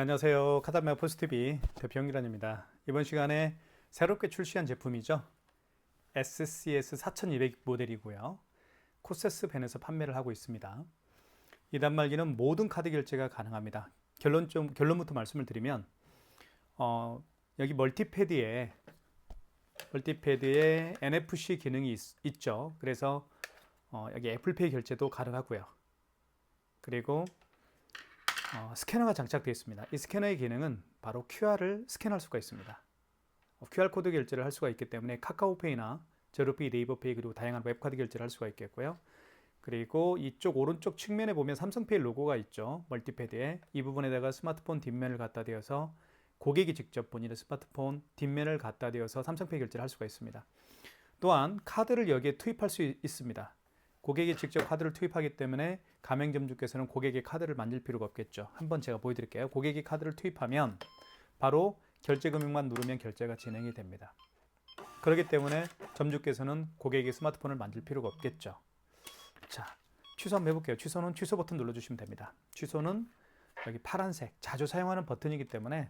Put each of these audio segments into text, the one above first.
네, 안녕하세요. 카달메아 포스TV 대표 영기란입니다. 이번 시간에 새롭게 출시한 제품이죠. SCS 4200 모델이고요. 코세스 벤에서 판매를 하고 있습니다. 이 단말기는 모든 카드 결제가 가능합니다. 결론부터 말씀을 드리면 여기 멀티패드에 NFC 기능이 있죠. 그래서 여기 애플페이 결제도 가능하고요. 그리고 스캐너가 장착되어 있습니다. 이 스캐너의 기능은 바로 QR을 스캔할 수가 있습니다. QR코드 결제를 할 수가 있기 때문에 카카오페이나 제로페이, 네이버페이 그리고 다양한 웹카드 결제를 할 수가 있겠고요. 그리고 이쪽 오른쪽 측면에 보면 삼성페이 로고가 있죠. 멀티패드에 이 부분에다가 스마트폰 뒷면을 갖다 대어서 고객이 직접 본인의 스마트폰 뒷면을 갖다 대어서 삼성페이 결제를 할 수가 있습니다. 또한 카드를 여기에 투입할 수 있습니다. 고객이 직접 카드를 투입하기 때문에 가맹점주께서는 고객의 카드를 만질 필요가 없겠죠. 한번 제가 보여드릴게요. 고객이 카드를 투입하면 바로 결제 금액만 누르면 결제가 진행이 됩니다. 그렇기 때문에 점주께서는 고객의 스마트폰을 만질 필요가 없겠죠. 자, 취소 한번 해볼게요. 취소는 취소 버튼 눌러주시면 됩니다. 취소는 여기 파란색, 자주 사용하는 버튼이기 때문에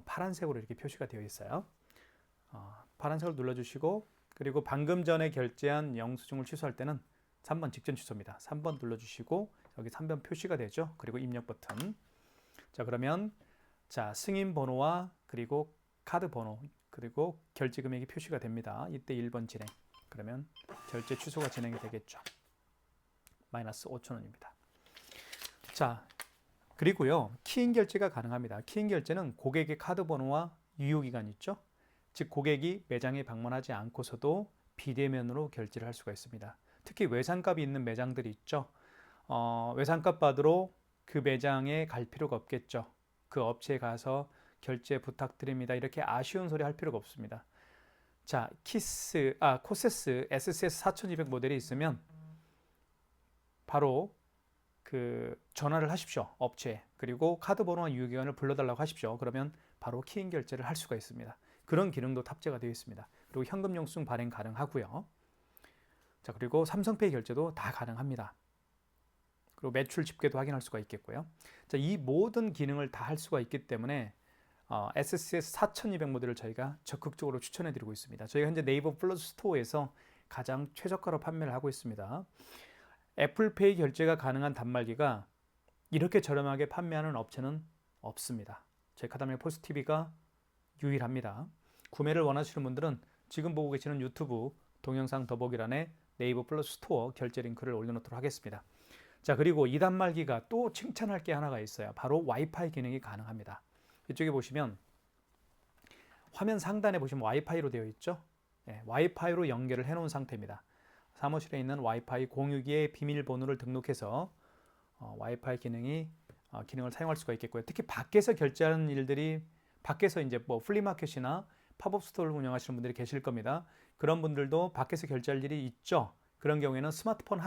파란색으로 이렇게 표시가 되어 있어요. 파란색을 눌러주시고, 그리고 방금 전에 결제한 영수증을 취소할 때는 3번 직전 취소입니다. 3번 눌러주시고 여기 3번 표시가 되죠. 그리고 입력 버튼. 자, 그러면 승인 번호와 그리고 카드 번호 그리고 결제 금액이 표시가 됩니다. 이때 1번 진행. 그러면 결제 취소가 진행이 되겠죠. 마이너스 5,000원입니다. 자, 그리고요. 키인 결제가 가능합니다. 키인 결제는 고객의 카드 번호와 유효기간 있죠. 즉 고객이 매장에 방문하지 않고서도 비대면으로 결제를 할 수가 있습니다. 특히 외상값이 있는 매장들이 있죠. 외상값 받으러 그 매장에 갈 필요가 없겠죠. 그 업체에 가서 결제 부탁드립니다. 이렇게 아쉬운 소리 할 필요가 없습니다. 자, 코세스 SCS 4200 모델이 있으면 바로 그 전화를 하십시오. 업체에. 그리고 카드 번호와 유효기간을 불러달라고 하십시오. 그러면 바로 키인 결제를 할 수가 있습니다. 그런 기능도 탑재가 되어 있습니다. 그리고 현금 영수증 발행 가능하고요. 자, 그리고 삼성페이 결제도 다 가능합니다. 그리고 매출 집계도 확인할 수가 있겠고요. 자, 이 모든 기능을 다 할 수가 있기 때문에 SCS 4200 모델을 저희가 적극적으로 추천해 드리고 있습니다. 저희가 현재 네이버 플러스 스토어에서 가장 최저가로 판매를 하고 있습니다. 애플페이 결제가 가능한 단말기가 이렇게 저렴하게 판매하는 업체는 없습니다. 저희 카달메아 포스TV가 유일합니다. 구매를 원하시는 분들은 지금 보고 계시는 유튜브 동영상 더보기란에 네이버 플러스 스토어 결제 링크를 올려놓도록 하겠습니다. 자, 그리고 이 단말기가 또 칭찬할 게 하나가 있어요. 바로 와이파이 기능이 가능합니다. 이쪽에 보시면 화면 상단에 보시면 와이파이로 되어 있죠. 네, 와이파이로 연결을 해놓은 상태입니다. 사무실에 있는 와이파이 공유기에 비밀번호를 등록해서 와이파이 기능을 사용할 수가 있겠고요. 특히 밖에서 결제하는 일들이 밖에서 이제 뭐 플리마켓이나 팝업 스토어를 운영하시는 분들이 계실 겁니다. 그런 분들도 밖에서 결제할 일이 있죠. 그런 경우에는 스마트폰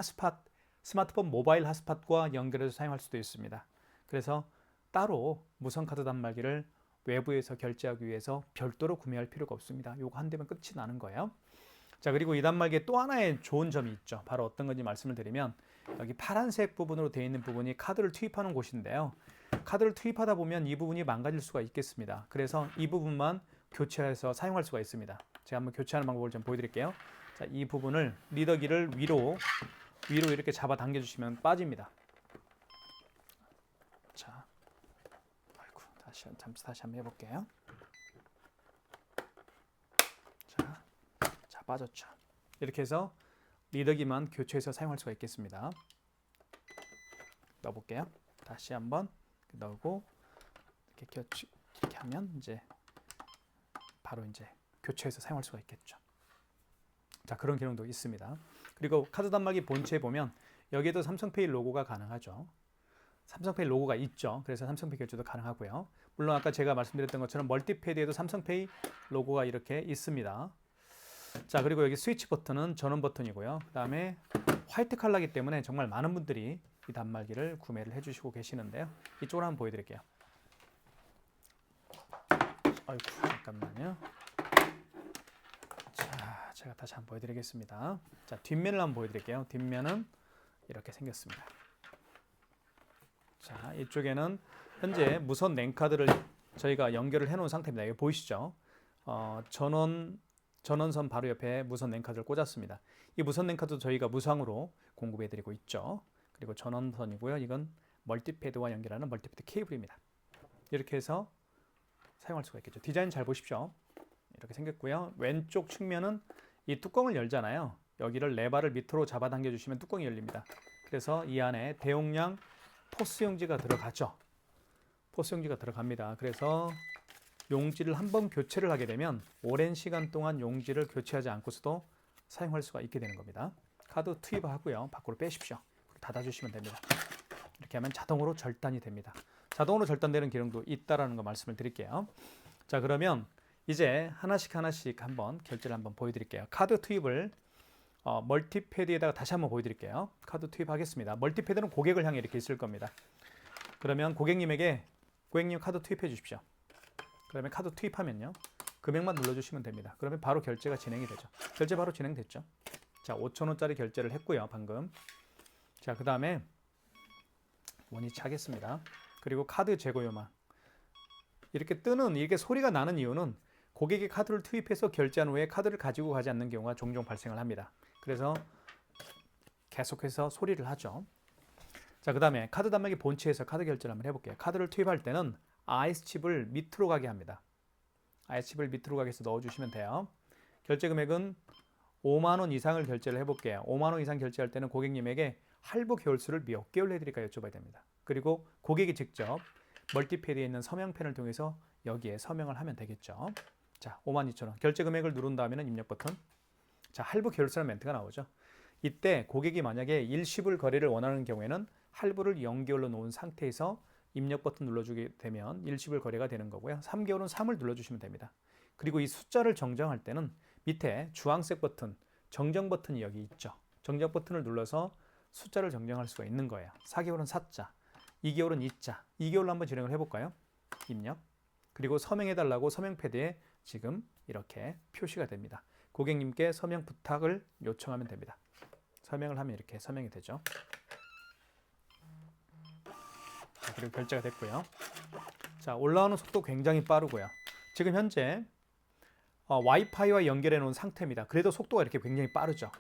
모바일 핫스팟과 연결해서 사용할 수도 있습니다. 그래서 따로 무선카드 단말기를 외부에서 결제하기 위해서 별도로 구매할 필요가 없습니다. 요거 한 대면 끝이 나는 거예요. 자, 그리고 이 단말기에 또 하나의 좋은 점이 있죠. 바로 어떤 건지 말씀을 드리면 여기 파란색 부분으로 되어 있는 부분이 카드를 투입하는 곳인데요. 카드를 투입하다 보면 이 부분이 망가질 수가 있겠습니다. 그래서 이 부분만 교체해서 사용할 수가 있습니다. 제가 한번 교체하는 방법을 좀 보여드릴게요. 자, 이 부분을 리더기를 위로 이렇게 잡아 당겨주시면 빠집니다. 자, 아이고, 다시 한번 해볼게요. 자, 빠졌죠. 이렇게 해서 리더기만 교체해서 사용할 수가 있겠습니다. 넣어볼게요. 다시 한번 넣고 이렇게 하면 이제 바로 이제 교체해서 사용할 수가 있겠죠. 자, 그런 기능도 있습니다. 그리고 카드 단말기 본체에 보면 여기에도 삼성페이 로고가 가능하죠. 삼성페이 로고가 있죠. 그래서 삼성페이 결제도 가능하고요. 물론 아까 제가 말씀드렸던 것처럼 멀티패드에도 삼성페이 로고가 이렇게 있습니다. 자, 그리고 여기 스위치 버튼은 전원 버튼이고요. 그 다음에 화이트 컬러이기 때문에 정말 많은 분들이 이 단말기를 구매를 해주시고 계시는데요. 이쪽으로 한번 보여드릴게요. 아이고, 잠깐만요. 자, 제가 다시 한번 보여드리겠습니다. 자, 뒷면을 한번 보여드릴게요. 뒷면은 이렇게 생겼습니다. 자, 이쪽에는 현재 무선 랜카드를 저희가 연결을 해 놓은 상태입니다. 여기 보이시죠? 전원선 바로 옆에 무선 랜카드를 꽂았습니다. 이 무선 랜카드 저희가 무상으로 공급해 드리고 있죠. 그리고 전원선이고요. 이건 멀티패드와 연결하는 멀티패드 케이블입니다. 이렇게 해서 사용할 수가 있겠죠. 디자인 잘 보십시오. 이렇게 생겼고요. 왼쪽 측면은 이 뚜껑을 열잖아요. 여기를 레바를 밑으로 잡아당겨 주시면 뚜껑이 열립니다. 그래서 이 안에 대용량 포스용지가 들어가죠. 포스용지가 들어갑니다. 그래서 용지를 한번 교체를 하게 되면 오랜 시간 동안 용지를 교체하지 않고서도 사용할 수가 있게 되는 겁니다. 카드 투입하고요. 밖으로 빼십시오. 닫아주시면 됩니다. 이렇게 하면 자동으로 절단이 됩니다. 자동으로 절단되는 기능도 있다라는 거 말씀을 드릴게요. 자, 그러면 이제 하나씩 한번 결제를 한번 보여드릴게요. 카드 투입을 멀티패드에다가 다시 한번 보여드릴게요. 카드 투입하겠습니다. 멀티패드는 고객을 향해 이렇게 있을 겁니다. 그러면 고객님 카드 투입해 주십시오. 그러면 카드 투입하면요. 금액만 눌러주시면 됩니다. 그러면 바로 결제가 진행이 되죠. 결제 바로 진행됐죠. 자, 5,000원짜리 결제를 했고요. 방금. 자, 그 다음에 원위치 하겠습니다. 그리고 카드 재고 요망. 이렇게 소리가 나는 이유는 고객이 카드를 투입해서 결제한 후에 카드를 가지고 가지 않는 경우가 종종 발생을 합니다. 그래서 계속해서 소리를 하죠. 자, 그 다음에 카드 단말기 본체에서 카드 결제를 한번 해볼게요. 카드를 투입할 때는 IC칩을 밑으로 가게 합니다. IC칩을 밑으로 가게 해서 넣어주시면 돼요. 결제 금액은 5만 원 이상을 결제를 해볼게요. 5만 원 이상 결제할 때는 고객님에게 할부 개월수를 몇 개월 해드릴까 여쭤봐야 됩니다. 그리고 고객이 직접 멀티패드에 있는 서명펜을 통해서 여기에 서명을 하면 되겠죠. 자, 52,000원. 결제 금액을 누른 다음에는 입력 버튼. 자, 할부 개월수라는 멘트가 나오죠. 이때 고객이 만약에 일시불 거래를 원하는 경우에는 할부를 0개월로 놓은 상태에서 입력 버튼 눌러주게 되면 일시불 거래가 되는 거고요. 3개월은 3을 눌러주시면 됩니다. 그리고 이 숫자를 정정할 때는 밑에 주황색 버튼, 정정 버튼이 여기 있죠. 정정 버튼을 눌러서 숫자를 정정할 수가 있는 거예요. 4개월은 4자, 2개월은 2자. 2개월로 한번 진행을 해볼까요? 입력. 그리고 서명해달라고 서명 패드에 지금 이렇게 표시가 됩니다. 고객님께 서명 부탁을 요청하면 됩니다. 서명을 하면 이렇게 서명이 되죠. 자, 그리고 결제가 됐고요. 자, 올라오는 속도 굉장히 빠르고요. 지금 현재 와이파이와 연결해 놓은 상태입니다. 그래도 속도가 이렇게 굉장히 빠르죠.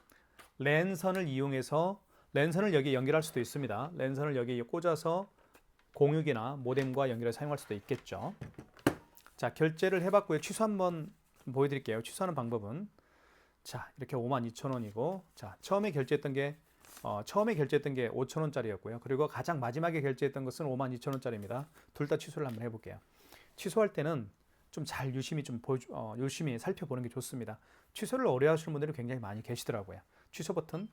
랜선을 이용해서 랜선을 여기에 연결할 수도 있습니다. 랜선을 여기에 꽂아서 공유기나 모뎀과 연결해서 사용할 수도 있겠죠. 자, 결제를 해봤고요. 취소 한번 보여드릴게요. 취소하는 방법은 자, 이렇게 52,000원이고 자, 처음에 결제했던 게 5,000원짜리였고요. 그리고 가장 마지막에 결제했던 것은 52,000원짜리입니다. 둘 다 취소를 한번 해볼게요. 취소할 때는 좀 잘 유심히 살펴보는 게 좋습니다. 취소를 어려워하시는 분들이 굉장히 많이 계시더라고요. 취소 버튼.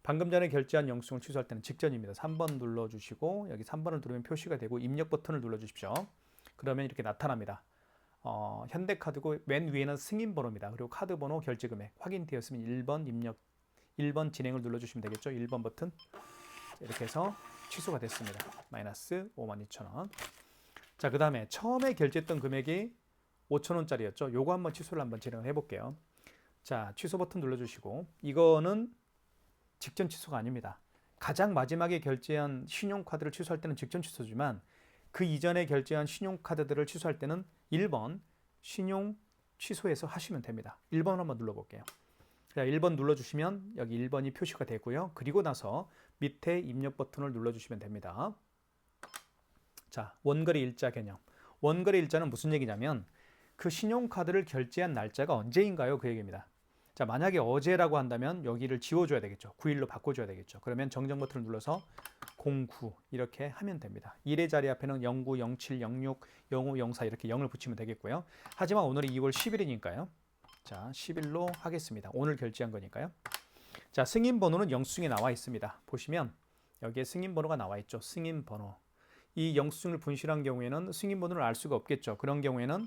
방금 전에 결제한 영수증을 취소할 때는 직전입니다. 3번 눌러주시고 여기 3번을 누르면 표시가 되고 입력 버튼을 눌러주십시오. 그러면 이렇게 나타납니다. 현대카드고 맨 위에는 승인번호입니다. 그리고 카드번호, 결제금액 확인되었으면 1번 진행을 눌러주시면 되겠죠. 1번 버튼. 이렇게 해서 취소가 됐습니다. 마이너스 52,000원. 자, 그 다음에 처음에 결제했던 금액이 5,000원짜리였죠. 요거 한번 취소를 한번 진행을 해볼게요. 자, 취소 버튼 눌러주시고 이거는 직전 취소가 아닙니다. 가장 마지막에 결제한 신용카드를 취소할 때는 직전 취소지만 그 이전에 결제한 신용카드들을 취소할 때는 1번 신용 취소해서 하시면 됩니다. 1번 한번 눌러볼게요. 자, 1번 눌러주시면 여기 1번이 표시가 되고요. 그리고 나서 밑에 입력 버튼을 눌러주시면 됩니다. 자, 원거래 일자 개념. 원거래 일자는 무슨 얘기냐면 그 신용카드를 결제한 날짜가 언제인가요? 그 얘기입니다. 자, 만약에 어제라고 한다면 여기를 지워줘야 되겠죠. 9일로 바꿔줘야 되겠죠. 그러면 정정 버튼을 눌러서 09 이렇게 하면 됩니다. 1의 자리 앞에는 09, 07, 06, 05, 04 이렇게 0을 붙이면 되겠고요. 하지만 오늘이 2월 10일이니까요. 자, 10일로 하겠습니다. 오늘 결제한 거니까요. 자, 승인 번호는 영수증에 나와 있습니다. 보시면 여기에 승인 번호가 나와 있죠. 승인 번호. 이 영수증을 분실한 경우에는 승인 번호를 알 수가 없겠죠. 그런 경우에는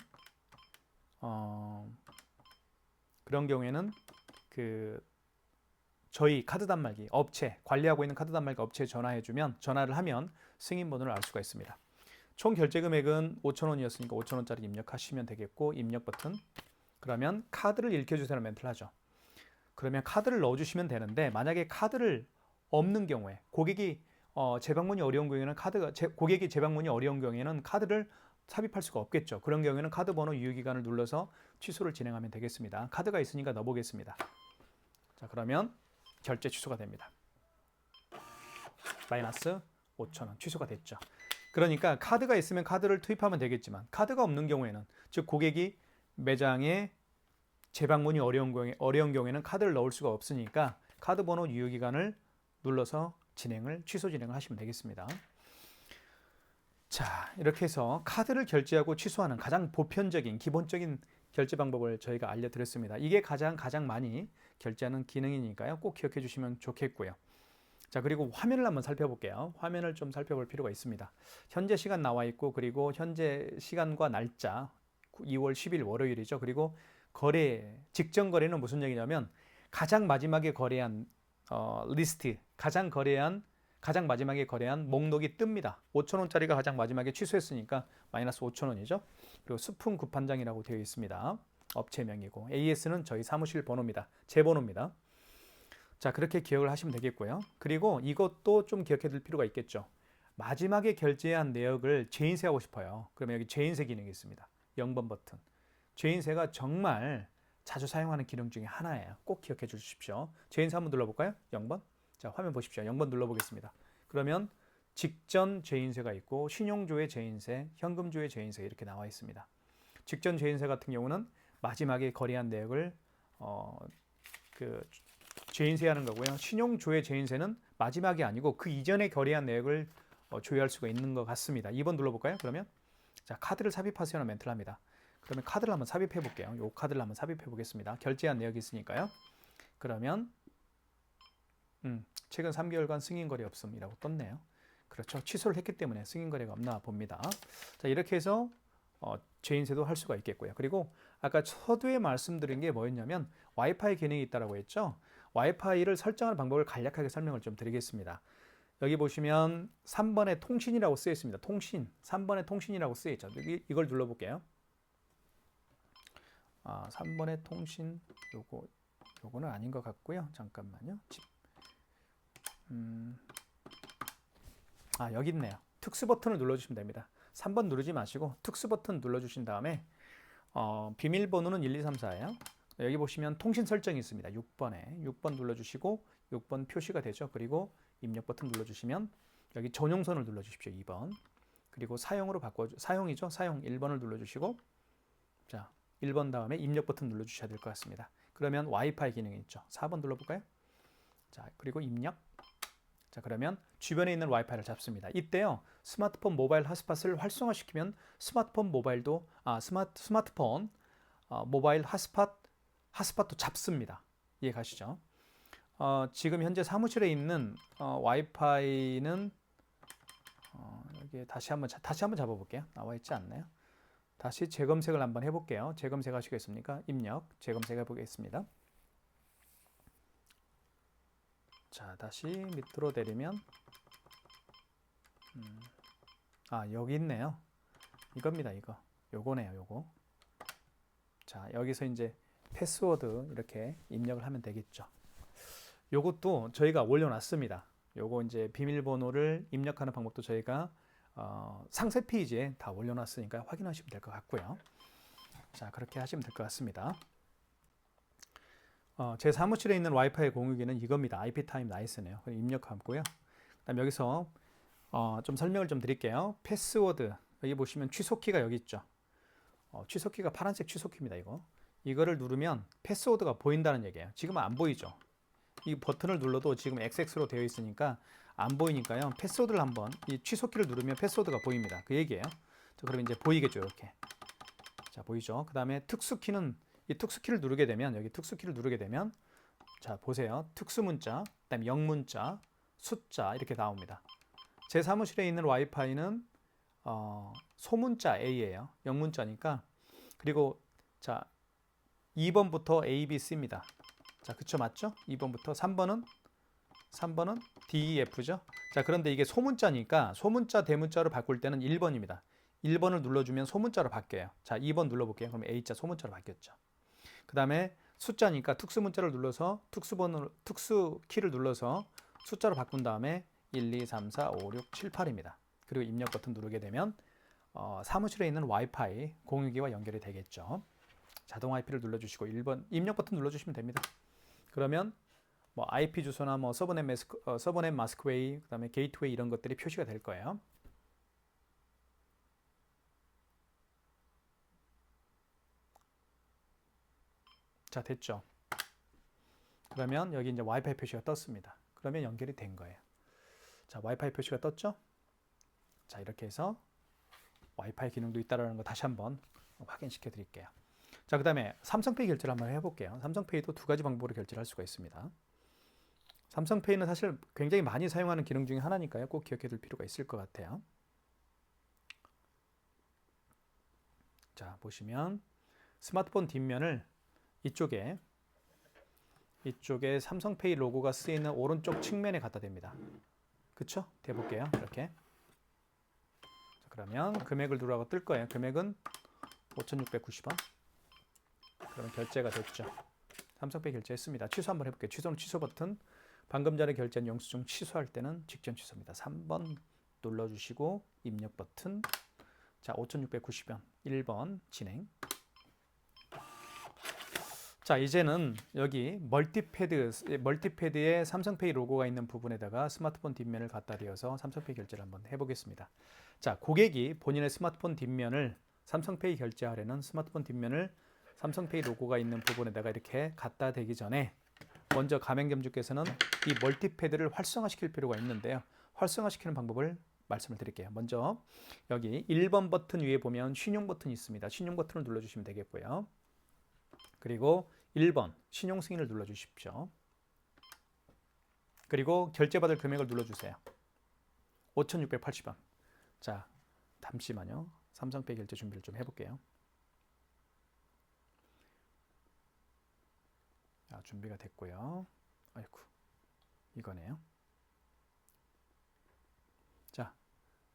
저희 카드 단말기 업체 관리하고 있는 카드 단말기 업체에 전화를 하면 승인 번호를 알 수가 있습니다. 총 결제 금액은 5,000원이었으니까 5,000원짜리 입력하시면 되겠고 입력 버튼. 그러면 카드를 읽혀주세요라는 멘트를 하죠. 그러면 카드를 넣어주시면 되는데 만약에 카드를 없는 경우에 고객이 재방문이 어려운 경우에는 고객이 재방문이 어려운 경우에는 카드를 삽입할 수가 없겠죠. 그런 경우에는 카드 번호 유효기간을 눌러서 취소를 진행하면 되겠습니다. 카드가 있으니까 넣어보겠습니다. 자, 그러면 결제 취소가 됩니다. 마이너스 5,000원 취소가 됐죠. 그러니까 카드가 있으면 카드를 투입하면 되겠지만 카드가 없는 경우에는, 즉 고객이 매장에 재방문이 어려운 경우에는 카드를 넣을 수가 없으니까 카드 번호 유효기간을 눌러서 취소 진행을 하시면 되겠습니다. 자, 이렇게 해서 카드를 결제하고 취소하는 가장 보편적인 기본적인 결제 방법을 저희가 알려드렸습니다. 이게 가장 많이 결제하는 기능이니까요. 꼭 기억해 주시면 좋겠고요. 자, 그리고 화면을 한번 살펴볼게요. 화면을 좀 살펴볼 필요가 있습니다. 현재 시간 나와 있고, 그리고 현재 시간과 날짜 2월 10일 월요일이죠. 그리고 직전 거래는 무슨 얘기냐면 가장 마지막에 거래한 리스트, 가장 마지막에 거래한 목록이 뜹니다. 5,000원짜리가 가장 마지막에 취소했으니까 마이너스 5,000원이죠. 그리고 스푼 구판장이라고 되어 있습니다. 업체명이고 AS는 저희 사무실 번호입니다. 제 번호입니다. 자, 그렇게 기억을 하시면 되겠고요. 그리고 이것도 좀 기억해 둘 필요가 있겠죠. 마지막에 결제한 내역을 재인쇄하고 싶어요. 그러면 여기 재인쇄 기능이 있습니다. 0번 버튼. 재인쇄가 정말 자주 사용하는 기능 중에 하나예요. 꼭 기억해 주십시오. 재인쇄 한번 눌러볼까요? 0번. 자, 화면 보십시오. 0번 눌러보겠습니다. 그러면 직전 재인쇄가 있고 신용조회 재인쇄, 현금조회 재인쇄 이렇게 나와 있습니다. 직전 재인쇄 같은 경우는 마지막에 거래한 내역을 재인쇄하는 거고요. 신용조회 재인쇄는 마지막이 아니고 그 이전에 거래한 내역을 조회할 수가 있는 것 같습니다. 2번 눌러볼까요? 그러면 자, 카드를 삽입하세요라는 멘트를 합니다. 그러면 카드를 한번 삽입해 볼게요. 이 카드를 한번 삽입해 보겠습니다. 결제한 내역이 있으니까요. 그러면 최근 3개월간 승인 거래 없음이라고 떴네요. 그렇죠. 취소를 했기 때문에 승인 거래가 없나 봅니다. 자, 이렇게 해서 재인쇄도 할 수가 있겠고요. 그리고 아까 서두에 말씀드린 게 뭐였냐면 와이파이 기능이 있다고 했죠. 와이파이를 설정하는 방법을 간략하게 설명을 좀 드리겠습니다. 여기 보시면 3번에 통신이라고 쓰여 있습니다. 통신, 3번에 통신이라고 쓰여 있죠. 이걸 눌러볼게요. 3번에 통신, 요거는 아닌 것 같고요. 잠깐만요. 여기 있네요. 특수 버튼을 눌러주시면 됩니다. 3번 누르지 마시고 특수 버튼 눌러주신 다음에 비밀번호는 1, 2, 3, 4예요. 여기 보시면 통신 설정이 있습니다. 6번 눌러주시고 6번 표시가 되죠. 그리고 입력 버튼 눌러주시면 여기 전용선을 눌러주십시오. 2번. 그리고 사용으로 사용이죠. 사용 1번을 눌러주시고 자, 1번 다음에 입력 버튼 눌러주셔야 될 것 같습니다. 그러면 와이파이 기능이 있죠. 4번 눌러볼까요? 자, 그리고 입력. 자, 그러면 주변에 있는 와이파이를 잡습니다. 이때요, 스마트폰 모바일 핫스팟을 활성화시키면 스마트폰 모바일도 모바일 핫스팟도 잡습니다. 이해 가시죠? 지금 현재 사무실에 있는 와이파이는 여기 다시 한번 잡아볼게요. 나와 있지 않나요? 다시 재검색을 한번 해볼게요. 재검색 하시겠습니까? 입력, 재검색 해보겠습니다. 자, 다시 밑으로 내리면 여기 있네요. 이겁니다. 요거네요. 요거. 자, 여기서 이제 패스워드 이렇게 입력을 하면 되겠죠. 요것도 저희가 올려놨습니다. 요거 이제 비밀번호를 입력하는 방법도 저희가 상세 페이지에 다 올려놨으니까 확인하시면 될 것 같고요. 자, 그렇게 하시면 될 것 같습니다. 제 사무실에 있는 와이파이 공유기는 이겁니다. IP타임 나이스네요. 입력하고요. 그다음 여기서 좀 설명을 좀 드릴게요. 패스워드 여기 보시면 취소키가 여기 있죠. 취소키가 파란색 취소키입니다. 이거를 누르면 패스워드가 보인다는 얘기예요. 지금은 안 보이죠. 이 버튼을 눌러도 지금 XX로 되어 있으니까 안 보이니까요. 패스워드를 한번 이 취소키를 누르면 패스워드가 보입니다. 그 얘기예요. 자, 그럼 이제 보이겠죠. 이렇게. 자, 보이죠. 그 다음에 특수키는 이 특수키를 누르게 되면 여기 특수키를 누르게 되면 자, 보세요. 특수문자, 그다음에 영문자, 숫자 이렇게 나옵니다. 제 사무실에 있는 와이파이는 소문자 A예요. 영문자니까. 그리고 자, 2번부터 A, B, C입니다. 자, 그쵸 맞죠? 2번부터 3번은 D, E, F죠. 자, 그런데 이게 소문자니까 소문자 대문자로 바꿀 때는 1번입니다. 1번을 눌러주면 소문자로 바뀌어요. 자, 2번 눌러볼게요. 그럼 A자 소문자로 바뀌었죠. 그 다음에 숫자니까 특수문자를 눌러서 특수키를 눌러서 숫자로 바꾼 다음에 1, 2, 3, 4, 5, 6, 7, 8입니다. 그리고 입력 버튼 누르게 되면 사무실에 있는 와이파이 공유기와 연결이 되겠죠. 자동 와이파이를 눌러주시고 1번 입력 버튼 눌러주시면 됩니다. 그러면 뭐 IP 주소나 뭐 서버넷 마스크웨이, 그다음에 게이트웨이 이런 것들이 표시가 될 거예요. 자, 됐죠. 그러면 여기 이제 와이파이 표시가 떴습니다. 그러면 연결이 된 거예요. 자, 와이파이 표시가 떴죠? 자, 이렇게 해서 와이파이 기능도 있다라는 거 다시 한번 확인시켜 드릴게요. 자, 그다음에 삼성페이 결제를 한번 해볼게요. 삼성페이도 두 가지 방법으로 결제를 할 수가 있습니다. 삼성페이는 사실 굉장히 많이 사용하는 기능 중에 하나니까요. 꼭 기억해 둘 필요가 있을 것 같아요. 자, 보시면 스마트폰 뒷면을 이쪽에 삼성페이 로고가 쓰이는 오른쪽 측면에 갖다 댑니다. 그쵸? 대볼게요. 이렇게. 자, 그러면 금액을 누르라고 뜰 거예요. 금액은 5,690원. 그러면 결제가 됐죠. 삼성페이 결제했습니다. 취소 한번 해볼게요. 취소는 취소 버튼. 방금 전에 결제한 영수증 취소할 때는 직전 취소입니다. 3번 눌러주시고 입력 버튼. 자, 5,690원. 1번 진행. 자, 이제는 여기 멀티패드에 삼성페이 로고가 있는 부분에다가 스마트폰 뒷면을 갖다 대어서 삼성페이 결제를 한번 해보겠습니다. 자, 고객이 본인의 스마트폰 뒷면을 삼성페이 결제하려는 스마트폰 뒷면을 삼성페이 로고가 있는 부분에다가 이렇게 갖다 대기 전에 먼저 가맹점주께서는 이 멀티패드를 활성화시킬 필요가 있는데요. 활성화시키는 방법을 말씀을 드릴게요. 먼저 여기 1번 버튼 위에 보면 신용 버튼이 있습니다. 신용 버튼을 눌러주시면 되겠고요. 그리고 1번 신용 승인을 눌러주십시오. 그리고 결제받을 금액을 눌러주세요. 5,680원. 자, 잠시만요. 삼성페이 결제 준비를 좀 해볼게요. 자, 준비가 됐고요. 아이고, 이거네요. 자,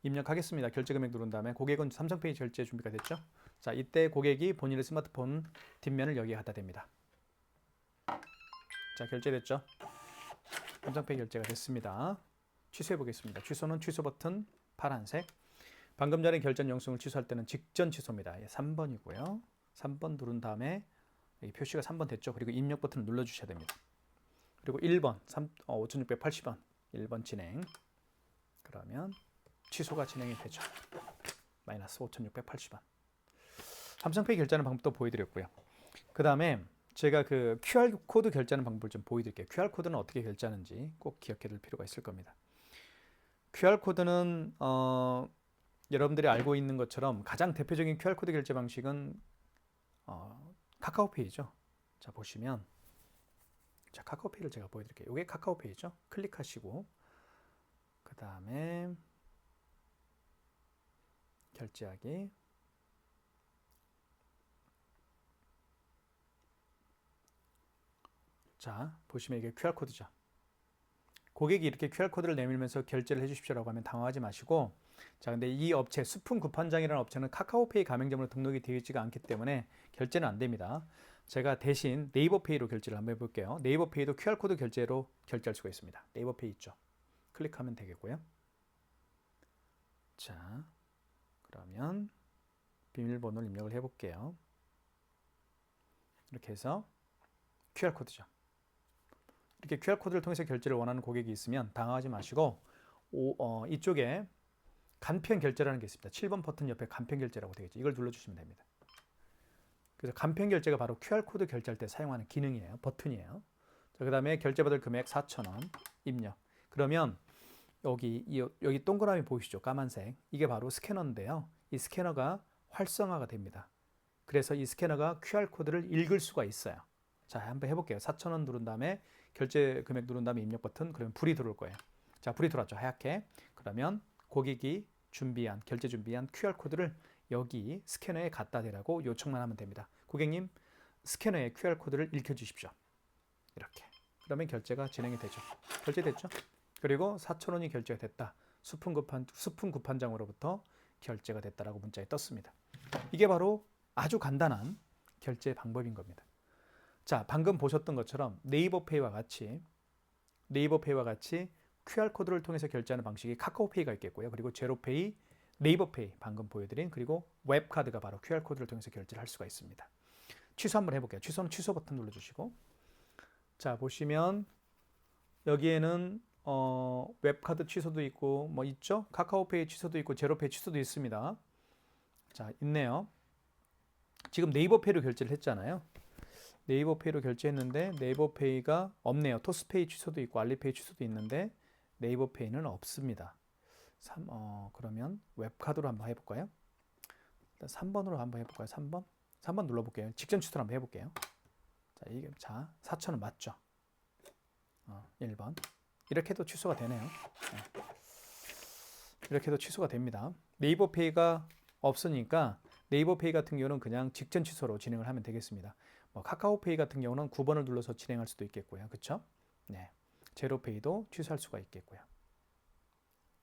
입력하겠습니다. 결제 금액 누른 다음에 고객은 삼성페이 결제 준비가 됐죠? 자, 이때 고객이 본인의 스마트폰 뒷면을 여기에 갖다 댑니다. 자, 결제됐죠? 삼성페이 결제가 됐습니다. 취소해 보겠습니다. 취소는 취소 버튼 파란색. 방금 전에 결제한 영수증을 취소할 때는 직전 취소입니다. 3번이고요. 3번 누른 다음에 여기 표시가 3번 됐죠? 그리고 입력 버튼을 눌러주셔야 됩니다. 그리고 1번 5,680원 1번 진행. 그러면 취소가 진행이 되죠. 마이너스 5,680원. 삼성페이 결제하는 방법도 보여드렸고요. 그 다음에 제가 그 QR코드 결제하는 방법을 좀 보여드릴게요. QR코드는 어떻게 결제하는지 꼭 기억해 둘 필요가 있을 겁니다. QR코드는 여러분들이 알고 있는 것처럼 가장 대표적인 QR코드 결제 방식은 카카오페이죠. 자, 보시면 자, 카카오페이를 제가 보여드릴게요. 이게 카카오페이죠. 클릭하시고 그 다음에 결제하기. 자, 보시면 이게 QR코드죠. 고객이 이렇게 QR코드를 내밀면서 결제를 해주십시오라고 하면 당황하지 마시고, 자, 근데 이 업체 수풍 구판장이라는 업체는 카카오페이 가맹점으로 등록이 되어 있지가 않기 때문에 결제는 안 됩니다. 제가 대신 네이버페이로 결제를 한번 해볼게요. 네이버페이도 QR코드 결제로 결제할 수가 있습니다. 네이버페이 있죠. 클릭하면 되겠고요. 자, 그러면 비밀번호를 입력을 해볼게요. 이렇게 해서 QR코드죠. 이렇게 QR코드를 통해서 결제를 원하는 고객이 있으면 당황하지 마시고 이쪽에 간편 결제라는 게 있습니다. 7번 버튼 옆에 간편 결제라고 되어 있죠. 이걸 눌러주시면 됩니다. 그래서 간편 결제가 바로 QR코드 결제할 때 사용하는 기능이에요. 버튼이에요. 그 다음에 결제받을 금액 4,000원 입력. 그러면 여기 동그라미 보이시죠? 까만색. 이게 바로 스캐너인데요. 이 스캐너가 활성화가 됩니다. 그래서 이 스캐너가 QR코드를 읽을 수가 있어요. 자, 한번 해볼게요. 4,000원 누른 다음에 결제 금액 누른 다음에 입력 버튼. 그러면 불이 들어올 거예요. 자, 불이 들어왔죠. 하얗게. 그러면 고객이 결제 준비한 QR코드를 여기 스캐너에 갖다 대라고 요청만 하면 됩니다. 고객님, 스캐너에 QR코드를 읽혀주십시오. 이렇게. 그러면 결제가 진행이 되죠. 결제됐죠? 그리고 4,000원이 결제가 됐다. 수풍 구판장으로부터 결제가 됐다라고 문자에 떴습니다. 이게 바로 아주 간단한 결제 방법인 겁니다. 자, 방금 보셨던 것처럼 네이버페이와 같이 QR코드를 통해서 결제하는 방식이 카카오페이가 있겠고요. 그리고 제로페이, 네이버페이 방금 보여드린 그리고 웹카드가 바로 QR코드를 통해서 결제를 할 수가 있습니다. 취소 한번 해볼게요. 취소는 취소 버튼 눌러주시고 자 보시면 여기에는 웹카드 취소도 있고 뭐 있죠? 카카오페이 취소도 있고 제로페이 취소도 있습니다. 자 있네요. 지금 네이버페이로 결제를 했잖아요. 네이버페이로 결제했는데 네이버페이가 없네요. 토스페이 취소도 있고 알리페이 취소도 있는데 네이버페이는 없습니다. 그러면 웹카드로 한번 해볼까요? 일단 3번으로 한번 해볼까요? 3번 눌러볼게요. 직전 취소를 한번 해볼게요. 자, 4,000원 맞죠? 1번. 이렇게 해도 취소가 되네요. 이렇게 해도 취소가 됩니다. 네이버페이가 없으니까 네이버페이 같은 경우는 그냥 직전 취소로 진행을 하면 되겠습니다. 카카오페이 같은 경우는 9번을 눌러서 진행할 수도 있겠고요. 그렇죠? 네. 제로페이도 취소할 수가 있겠고요.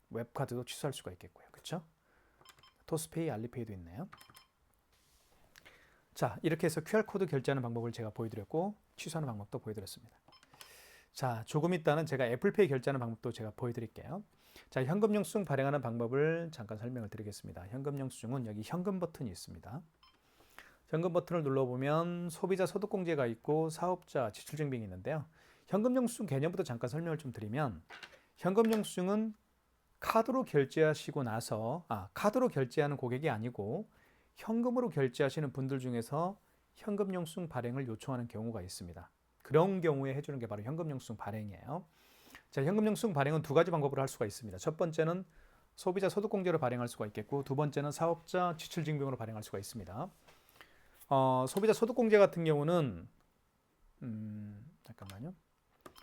웹카드도 취소할 수가 있겠고요. 그렇죠? 토스페이, 알리페이도 있네요. 자, 이렇게 해서 QR코드 결제하는 방법을 제가 보여드렸고 취소하는 방법도 보여드렸습니다. 자, 조금 있다는 제가 애플페이 결제하는 방법도 제가 보여드릴게요. 자, 현금 영수증 발행하는 방법을 잠깐 설명을 드리겠습니다. 현금 영수증은 여기 현금 버튼이 있습니다. 현금 버튼을 눌러보면 소비자 소득공제가 있고 사업자 지출증빙이 있는데요. 현금 영수증 개념부터 잠깐 설명을 좀 드리면 현금 영수증은 카드로 결제하시고 나서 카드로 결제하는 고객이 아니고 현금으로 결제하시는 분들 중에서 현금 영수증 발행을 요청하는 경우가 있습니다. 그런 경우에 해주는 게 바로 현금 영수증 발행이에요. 자, 현금 영수증 발행은 두 가지 방법으로 할 수가 있습니다. 첫 번째는 소비자 소득공제로 발행할 수가 있겠고 두 번째는 사업자 지출증빙으로 발행할 수가 있습니다. 소비자 소득공제 같은 경우는 잠깐만요.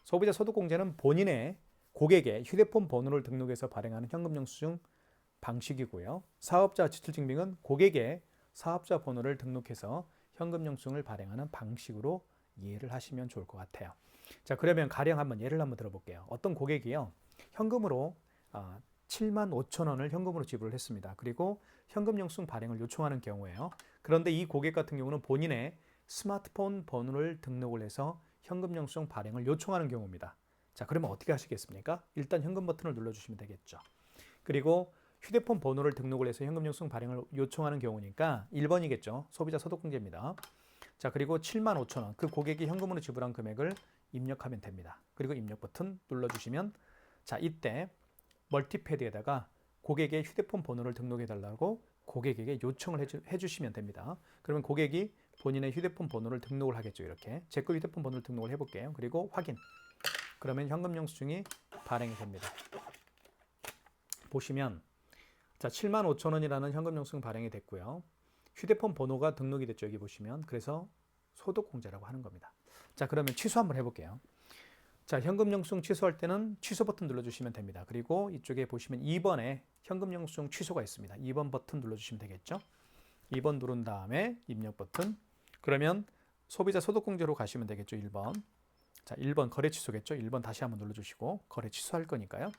소비자 소득공제는 본인의 고객의 휴대폰 번호를 등록해서 발행하는 현금 영수증 방식이고요. 사업자 지출증빙은 고객의 사업자 번호를 등록해서 현금 영수증을 발행하는 방식으로 이해를 하시면 좋을 것 같아요. 자, 그러면 가령 한번 예를 한번 들어볼게요. 어떤 고객이요, 현금으로 75,000원을 현금으로 지불을 했습니다. 그리고 현금 영수증 발행을 요청하는 경우에요. 그런데 이 고객 같은 경우는 본인의 스마트폰 번호를 등록을 해서 현금 영수증 발행을 요청하는 경우입니다. 자, 그러면 어떻게 하시겠습니까? 일단 현금 버튼을 눌러주시면 되겠죠. 그리고 휴대폰 번호를 등록을 해서 현금 영수증 발행을 요청하는 경우니까 1번이겠죠. 소비자 소득공제입니다. 자, 그리고 75,000원 그 고객이 현금으로 지불한 금액을 입력하면 됩니다. 그리고 입력 버튼 눌러주시면 자, 이때 멀티패드에다가 고객의 휴대폰 번호를 등록해 달라고 고객에게 요청을 해주시면 됩니다. 그러면 고객이 본인의 휴대폰 번호를 등록을 하겠죠. 이렇게 제 거 휴대폰 번호를 등록을 해볼게요. 그리고 확인. 그러면 현금 영수증이 발행이 됩니다. 보시면 자, 75,000원이라는 현금 영수증 발행이 됐고요. 휴대폰 번호가 등록이 됐죠. 여기 보시면. 그래서 소득공제라고 하는 겁니다. 자, 그러면 취소 한번 해볼게요. 자, 현금 영수증 취소할 때는 취소 버튼 눌러주시면 됩니다. 그리고 이쪽에 보시면 2번에 현금 영수증 취소가 있습니다. 2번 버튼 눌러주시면 되겠죠. 2번 누른 다음에 입력 버튼. 그러면 소비자 소득공제로 가시면 되겠죠. 1번. 자, 1번 거래 취소겠죠. 1번 다시 한번 눌러주시고 거래 취소할 거니까요.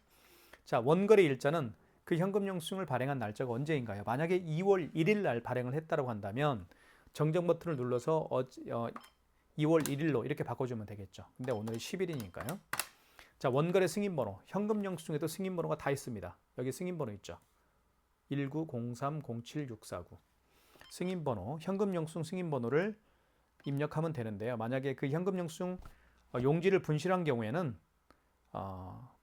자, 원거래 일자는 그 현금 영수증을 발행한 날짜가 언제인가요? 만약에 2월 1일 날 발행을 했다고 한다면 정정 버튼을 눌러서 2월 1일로 이렇게 바꿔주면 되겠죠. 근데 오늘이 10일이니까요. 자, 원거래 승인번호. 현금 영수증에도 승인번호가 다 있습니다. 여기 승인번호 있죠. 190307649. 승인번호, 현금 영수증 승인번호를 입력하면 되는데요. 만약에 그 현금 영수증 용지를 분실한 경우에는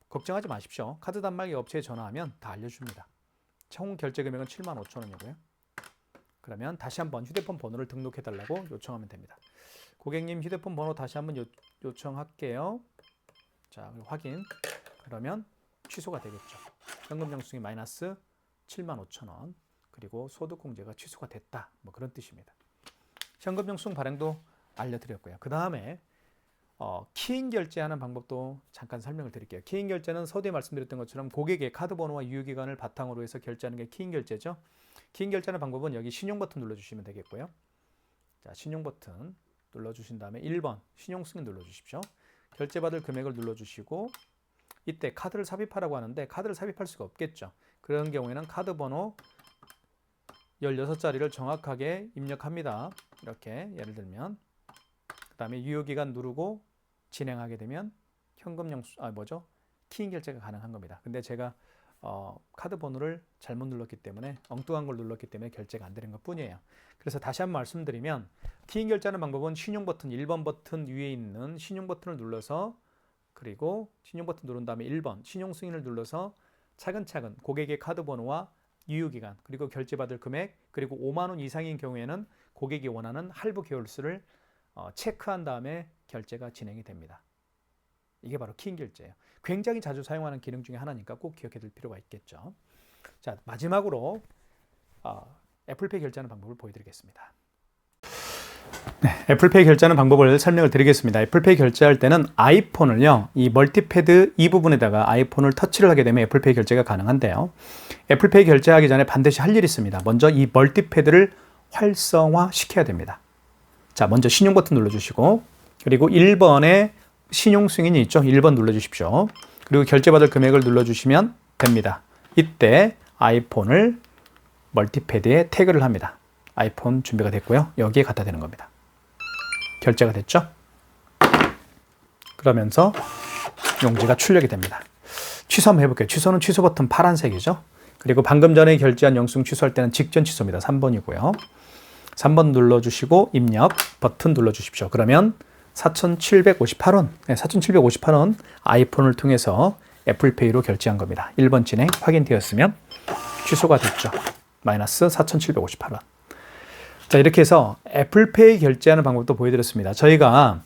걱정하지 마십시오. 카드 단말기 업체에 전화하면 다 알려줍니다. 총 결제 금액은 75,000원이고요. 그러면 다시 한번 휴대폰 번호를 등록해 달라고 요청하면 됩니다. 고객님 휴대폰 번호 다시 한번 요청할게요. 자, 확인. 그러면 취소가 되겠죠. 현금 영수증이 마이너스 75,000원. 그리고 소득공제가 취소가 됐다. 뭐 그런 뜻입니다. 현금 영수증 발행도 알려드렸고요. 그 다음에 키인 결제하는 방법도 잠깐 설명을 드릴게요. 키인 결제는 서두에 말씀드렸던 것처럼 고객의 카드 번호와 유효기간을 바탕으로 해서 결제하는 게 키인 결제죠. 키인 결제하는 방법은 여기 신용 버튼 눌러주시면 되겠고요. 자, 신용 버튼 눌러주신 다음에 1번 신용 승인 눌러주십시오. 결제받을 금액을 눌러주시고 이때 카드를 삽입하라고 하는데 카드를 삽입할 수가 없겠죠. 그런 경우에는 카드 번호 16자리를 정확하게 입력합니다. 이렇게 예를 들면 그 다음에 유효기간 누르고 진행하게 되면 현금 영수 키인 결제가 가능한 겁니다. 근데 제가 카드 번호를 잘못 눌렀기 때문에 엉뚱한 걸 눌렀기 때문에 결제가 안 되는 것 뿐이에요. 그래서 다시 한번 말씀드리면 키인 결제하는 방법은 신용 버튼 1번 버튼 위에 있는 신용 버튼을 눌러서 그리고 신용 버튼 누른 다음에 1번 신용 승인을 눌러서 차근차근 고객의 카드 번호와 유효기간 그리고 결제받을 금액 그리고 5만 원 이상인 경우에는 고객이 원하는 할부 개월수를 체크한 다음에 결제가 진행이 됩니다. 이게 바로 키인 결제예요. 굉장히 자주 사용하는 기능 중에 하나니까 꼭 기억해 둘 필요가 있겠죠. 자, 마지막으로 애플페이 결제하는 방법을 보여드리겠습니다. 네, 애플페이 결제하는 방법을 설명을 드리겠습니다. 애플페이 결제할 때는 아이폰을요, 이 멀티패드 이 부분에다가 아이폰을 터치를 하게 되면 애플페이 결제가 가능한데요. 애플페이 결제하기 전에 반드시 할 일이 있습니다. 먼저 이 멀티패드를 활성화 시켜야 됩니다. 자, 먼저 신용 버튼 눌러주시고 그리고 1번에 신용 승인이 있죠. 1번 눌러주십시오. 그리고 결제받을 금액을 눌러주시면 됩니다. 이때 아이폰을 멀티패드에 태그를 합니다. 아이폰 준비가 됐고요. 여기에 갖다 대는 겁니다. 결제가 됐죠? 그러면서 용지가 출력이 됩니다. 취소 한번 해볼게요. 취소는 취소 버튼 파란색이죠. 그리고 방금 전에 결제한 영수증 취소할 때는 직전 취소입니다. 3번이고요. 3번 눌러주시고 입력 버튼 눌러주십시오. 그러면 4,758원, 4,758원 아이폰을 통해서 애플페이로 결제한 겁니다. 1번 진행 확인되었으면 취소가 됐죠. 마이너스 4,758원. 자, 이렇게 해서 애플페이 결제하는 방법도 보여드렸습니다. 저희가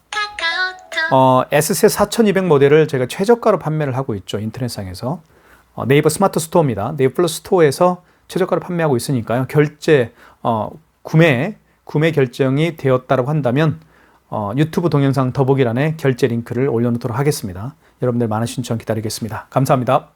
S세 4200 모델을 제가 최저가로 판매를 하고 있죠. 인터넷상에서. 네이버 스마트 스토어입니다. 네이버 플러스 스토어에서 최저가로 판매하고 있으니까요. 결제, 구매 결정이 되었다고 한다면 유튜브 동영상 더보기란에 결제 링크를 올려놓도록 하겠습니다. 여러분들 많은 신청 기다리겠습니다. 감사합니다.